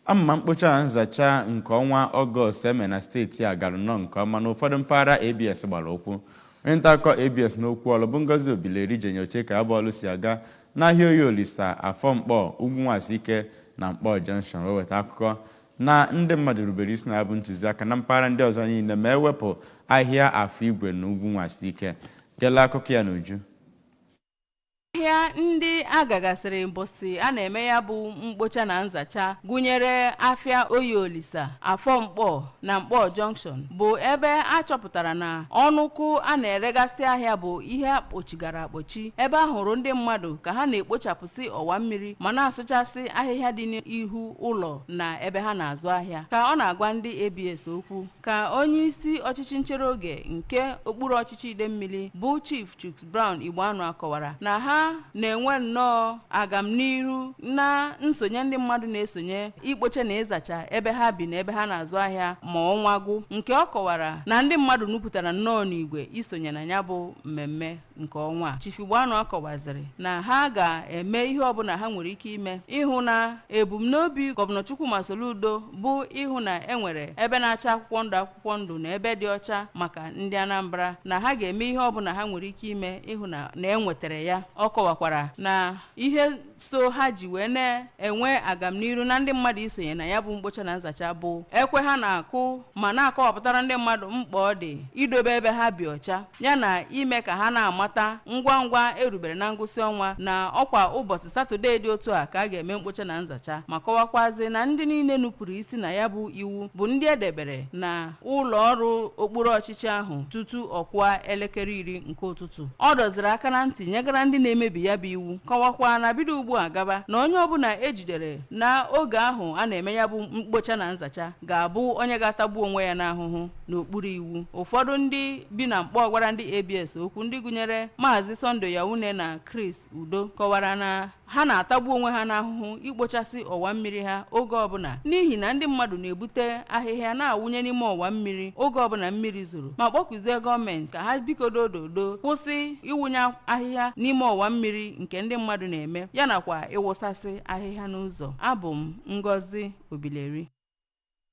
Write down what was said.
Amma mkpocha nzacha nke ọnwa Ọgọst eme na steeti a gara nnọọ nke ọma na ụfọdụ mpaghara ABS gbara ụkwụ. Onye nta akụkọ ABS n'okwu ọlụ bụ Ngozi Obileri jenyoche ka bọọlụ si aga n'ahịa Oyolisa, Afọmkpọ, Ugwunwasike na Mkpọ Junction wee weta akụkọ na ndị mmadụ rubere isi na-abụ ntụziaka na mpaghara ndị ọzọ niile ma ewepụ ahịa Afọ Igwe na Ugwunwasike. Gela akụkọ ya n'uju. Ahịa ndị agagasịrị mbọsị a na-eme ya bụ mkpocha na nzacha gụnyere afịa Oyolisa, Afọmkpọ na Mkpọ Junction bụ ebe a chọpụtara na ọnụkwụ a na-eregasị ahịa bụ ihe akpochigara akpochi, ebe a hụrụ ndị mmadụ ka ha na-ekpochapụsị ọwa mmiri ma na-asụchasị ahịhịa dị n'ihu ụlọ na ebe ha na-azụ ahịa. Ka ọ na-agwa ndị ABS okwu, ka onye isi ọchịchị nchere oge nke Okpuruochichi Idemili bụ Chief Chuks Brown Igboanụ akọwara na ha na-enwe nnọọ agamnihu na nsonye ndị mmadụ na-esonye ikpoche na ịzacha ebe ha bi na ebe ha na-azụ ahịa ma ọnwa gwụ, nke ọ kọwara na ndị mmadụ nupụtara nnọọ n'igwe isonye na ya bụ mmemme nke ọnwa. Chief Igboanụ akọwaziri na ha ga-eme ihe ọbụla ha nwere ike ime ịhụ na ebumnobi Gọvanọ Chukwuma Soludo bụ ịhụ na enwere ebe na-acha akwụkwọ ndụ na ebe dị ọcha maka ndị Anambra, na ha ga-eme ihe ọbụla ha nwere ike ime ịhụ na enwetara ya. Ọ kọwakwara na ihe so ha ji wee na-enwe agamniru na ndị mmadụ isonye na ya bụ mkpocha na nzacha bụ ekwe ha na-akụ ma na-akọwapụtara ndị mmadụ mkpa ọ dị idobe ebe ha bi ọcha, ya na ime ka ha na-amata ngwa ngwa erubere na ngwụsị ọnwa na ọkwa ụbọchị Satọde dị otu a ka a ga-eme mkpocha na nzacha, ma kọwakwazi na ndị niile nupụrụ isi na ya bụ iwu bụ ndị edebere na ụlọ ọrụ Okpuruochichi ahụ tutu ọkwa elekere 10 nke ụtụtụ. Ọ dọziri aka na ntị nyegara ndị na-emebi ya bụ iwu, kọwakwa na bido ugbu a gaba na onye ọbụla ejidere na oge ahụ a na-eme ya bụ mkpocha na nzacha ga-abụ onye ga-atagbu onwe ya n'ahụhụ n'okpuru iwu. Ụfọdụ ndị bi na Mkpọ gwara ndị ABS okwu, ndị gụnyere Maazị Sunday Yawune na Chris Udo, kọwara na ha na-atagbu onwe ha n'ahụhụ ikpochasị ọwa mmiri ha oge ọbụla n'ihi na ndị mmadụ na-ebute ahịhịa na-awụnye n'ime ọwa mmiri oge ọbụla mmiri zoro, ma kpọkuzie gọọmenti ka ha bikodo ododo kwụsị ịwụnye ahịhịa n'ime ọwa mmiri nke ndị mmadụ na-eme, ya nakwa ịwụsasị ahịhịa n'ụzọ. Abụ m Ngozi Obileri.